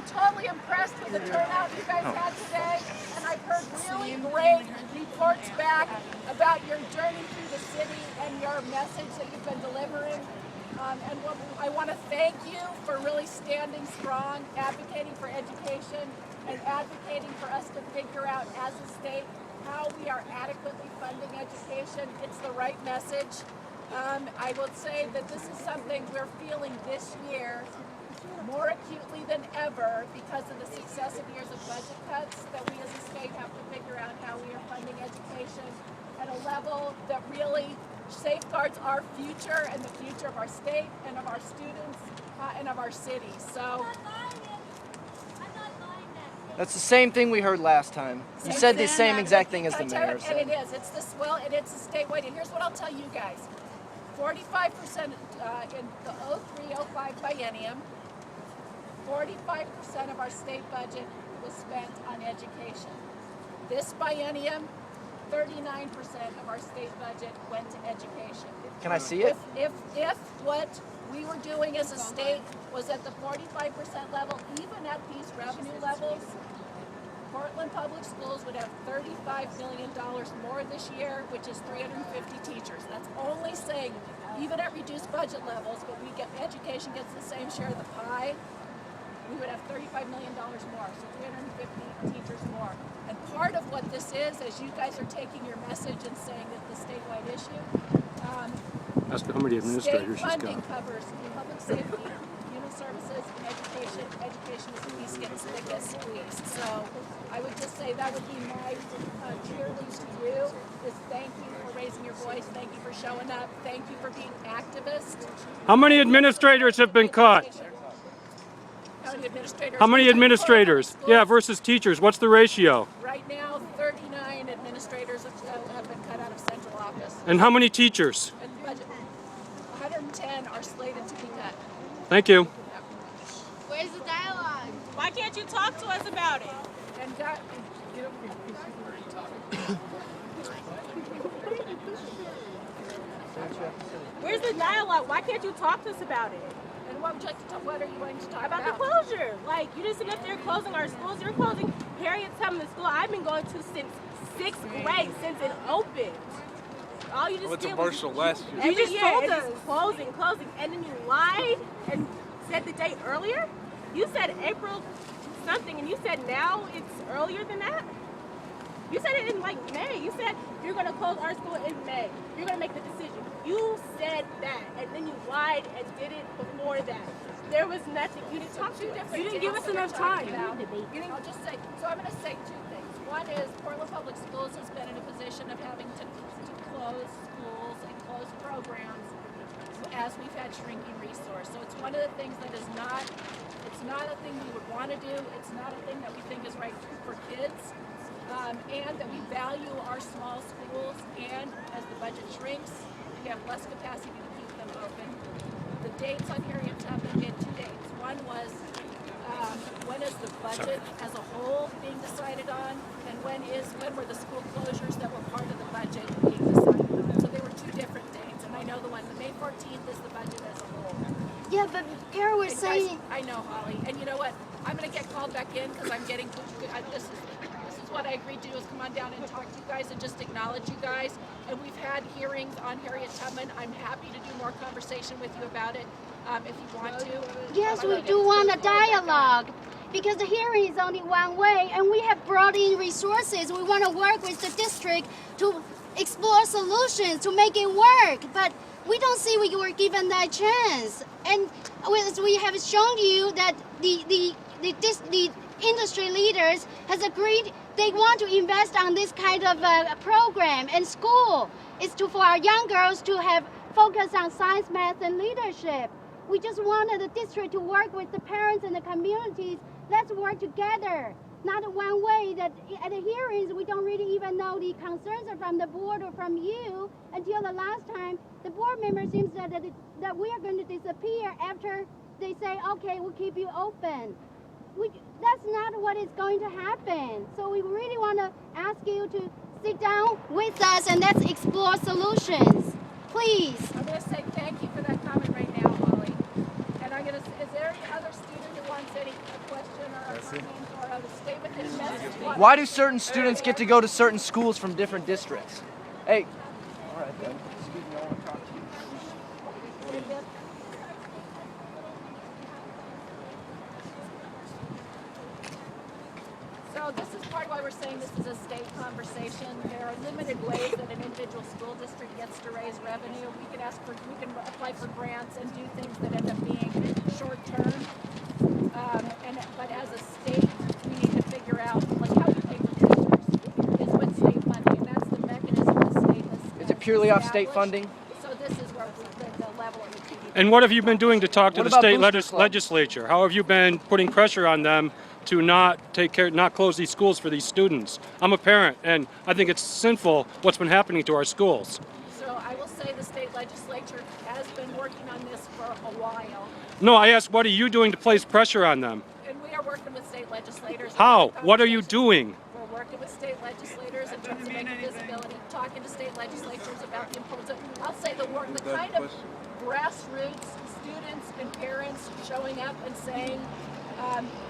totally impressed with the turnout you guys had today, and I've heard really great reports back about your journey through the city and your message that you've been delivering. And I want to thank you for really standing strong, advocating for education, and advocating for us to figure out as a state how we are adequately funding education. It's the right message. I will say that this is something we're feeling this year more acutely than ever because of the successive years of budget cuts, that we as a state have to figure out how we are funding education at a level that really safeguards our future and the future of our state and of our students and of our city. So that's the same thing we heard last time. You said the same exact thing as the mayor said. And it is. It's this. Well, and it's a statewide. And here's what I'll tell you guys: 45% in the 03-05 biennium. 45% of our state budget was spent on education. This biennium, 39% of our state budget went to education. Can I see it? If what we were doing as a state was at the 45% level, even at these revenue levels, Portland Public Schools would have $35 million more this year, which is 350 teachers. That's only saying, even at reduced budget levels, but education gets the same share of the pie, we would have $35 million more, so 350 teachers more. And part of what this is, as you guys are taking your message and saying that the statewide issue, ask how many administrators state funding covers public safety, human services, and education. Education is the piece gets the biggest squeezed. So I would just say that would be my cheerlead to you, is thank you for raising your voice, thank you for showing up, thank you for being activists. How many administrators have been cut? How many administrators? Yeah, versus teachers. What's the ratio? Right now, 39 administrators have been cut out of central office. And how many teachers? And budget, 110 are slated to be cut. Thank you. Where's the dialogue? Why can't you talk to us about it? And Where's the dialogue? Why can't you talk to us about it? And what would you like to talk? What are you going to talk About the closure. Like, you just sitting up there closing our schools. You're closing Harriet Tubman School. I've been going to since 6th grade, since it opened. All you just did was last year. you just told us closing, and then you lied and said the date earlier. You said April something, and you said now it's earlier than that. You said it in like May. You said you're going to close our school in May. You're going to make the decision. You said that, and then you lied and did it before that. There was nothing. You didn't talk to us. You didn't give us enough time. I'll just say, so I'm going to say two things. One is Portland Public Schools has been in a position of having to close schools and close programs as we've had shrinking resource. So it's one of the things that is not, it's not a thing we would want to do. It's not a thing that we think is right for kids. And that we value our small schools, and as the budget shrinks, we have less capacity to keep them open. The dates on Harriet Tubman, we had two dates. One was when is the budget as a whole being decided on, and when were the school closures that were part of the budget being decided on. So there were two different dates, and I know the one, the May 14th is the budget as a whole. Yeah, but Kara was saying... I know, Holly, and you know what? I'm going to get called back in because I'm getting, this is what I agreed to do, is come on down and talk to you guys and just acknowledge you guys. And we've had hearings on Harriet Tubman. I'm happy to do more conversation with you about it if you want to. Yes, we do want a dialogue, because the hearing is only one way, and we have brought in resources. We want to work with the district to explore solutions to make it work, but we don't see we were given that chance. And as we have shown you that the industry leaders has agreed they want to invest on this kind of program, and school is for our young girls to have focus on science, math, and leadership. We just wanted the district to work with the parents and the communities. Let's work together. Not one way that at the hearings we don't really even know the concerns are from the board or from you until the last time. The board member seems that we are going to disappear after they say, okay, we'll keep you open. That's not what is going to happen. So we really want to ask you to sit down with us and let's explore solutions. Please. I'm going to say thank you for that comment right now, Holly. And I'm going to, is there any other student who wants any question or or a statement that message. Why do certain students get to go to certain schools from different districts? Hey, all right then. Excuse me, I want to talk to you. So this is part of why we're saying this is a state conversation. There are limited ways that an individual school district gets to raise revenue. We can apply for grants and do things that end up being short term. But as a state, we need to figure out like how we pay for teachers is with state funding, and that's the mechanism the state has. Is it purely off state funding? So this is where the level of the TV. And what have you been doing to talk to What the about state booster clubs? legislature? How have you been putting pressure on them to not close these schools for these students? I'm a parent, and I think it's sinful what's been happening to our schools. So I will say the state legislature has been working on this for a while. No, I asked, what are you doing to place pressure on them? And we are working with state legislators. How? What are you doing? We're working with state legislators in terms of making visibility, talking to state legislatures about the importance of, I'll say the kind of grassroots students and parents showing up and saying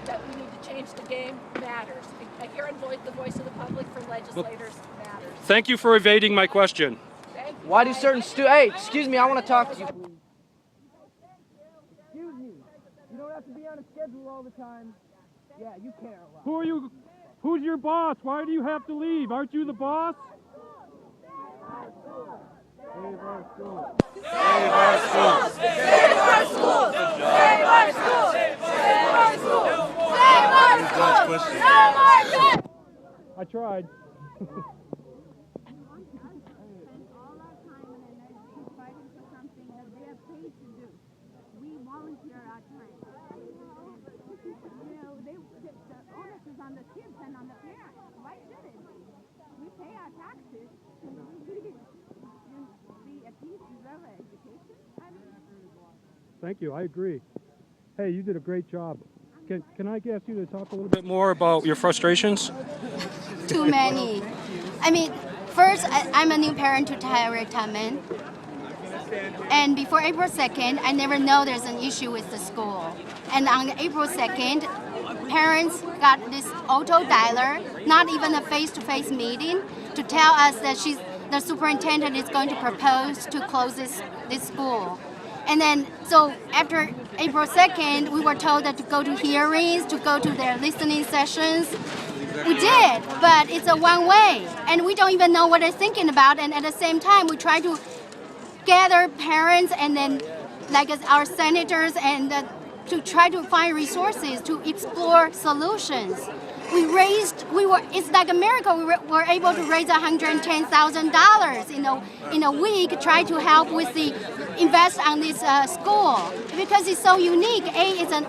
that we need to change the game matters. Hearing the voice of the public from legislators matters. Thank you for evading my question. Thank you. Why do certain students... Hey, excuse me, I want to talk to you. Excuse me. You don't have to be on a schedule all the time. Yeah, you care a lot. Who are you? Who's your boss? Why do you have to leave? Aren't you the boss? Save our schools. Save our schools! Save our schools! Save our schools! Save our schools! Save our schools! No more debt! I tried. On the kids and on the parents. Why shouldn't we? We pay our taxes. We at least deserve an education. Thank you. I agree. Hey, you did a great job. Can I ask you to talk a little bit more about your frustrations? Too many. I mean, first, I'm a new parent to Harriet Tubman. And before April 2nd, I never know there's an issue with the school. And on April 2nd, parents got this auto dialer, not even a face-to-face meeting, to tell us that the superintendent is going to propose to close this school. And then, so after April 2nd, we were told that to go to hearings, to go to their listening sessions. We did, but it's a one-way, and we don't even know what they're thinking about. And at the same time, we try to gather parents and then, like our senators, and to try to find resources to explore solutions. It's like a miracle. We were able to raise $110,000 in a week, try to help with the invest on this school because it's so unique. It's an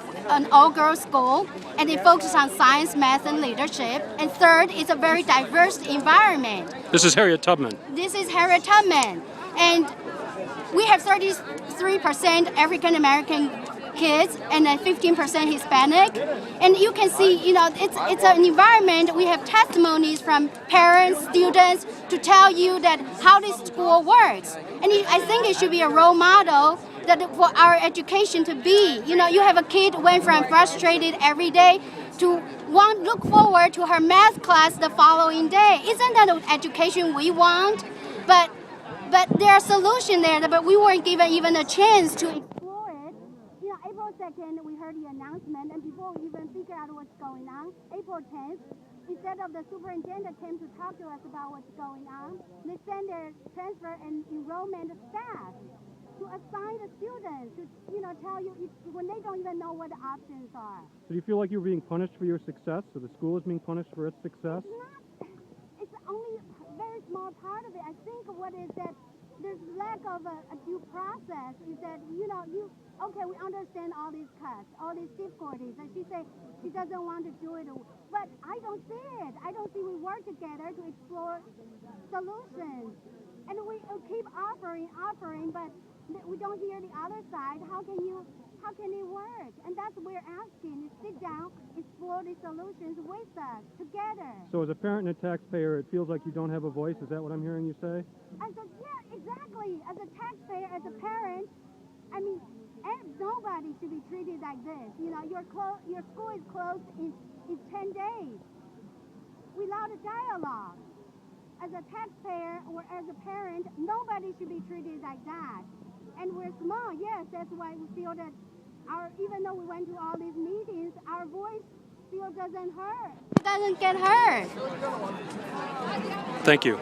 all-girls school, and it focuses on science, math, and leadership. And third, it's a very diverse environment. This is Harriet Tubman. This is Harriet Tubman, and we have 33% African American kids and 15% Hispanic, and you can see, it's an environment. We have testimonies from parents, students to tell you that how this school works, and I think it should be a role model that for our education to be. You have a kid went from frustrated every day to look forward to her math class the following day. Isn't that the education we want? But there are solutions there, but we weren't given even a chance to explore it. April 2nd, we heard the announcement, and before we even figure out what's going on, April 10th, instead of the superintendent came to talk to us about what's going on, they send their transfer and enrollment staff to assign the students to, tell you when they don't even know what the options are. So do you feel like you're being punished for your success, or the school is being punished for its success? It's only a very small part of it. I think what is that there's lack of a due process is that, okay, we understand all these cuts, all these difficulties, and she said she doesn't want to do it, but I don't see it. I don't see we work together to explore solutions. And we keep offering, but we don't hear the other side. How can it work? And that's what we're asking, is sit down, explore the solutions with us, together. So as a parent and a taxpayer, it feels like you don't have a voice? Is that what I'm hearing you say? Yeah, exactly. As a taxpayer, as a parent, I mean, And nobody should be treated like this. You know, your school is closed in 10 days without a dialogue. As a taxpayer or as a parent, nobody should be treated like that. And we're small, yes, that's why we feel that even though we went to all these meetings, our voice still doesn't get heard. Thank you.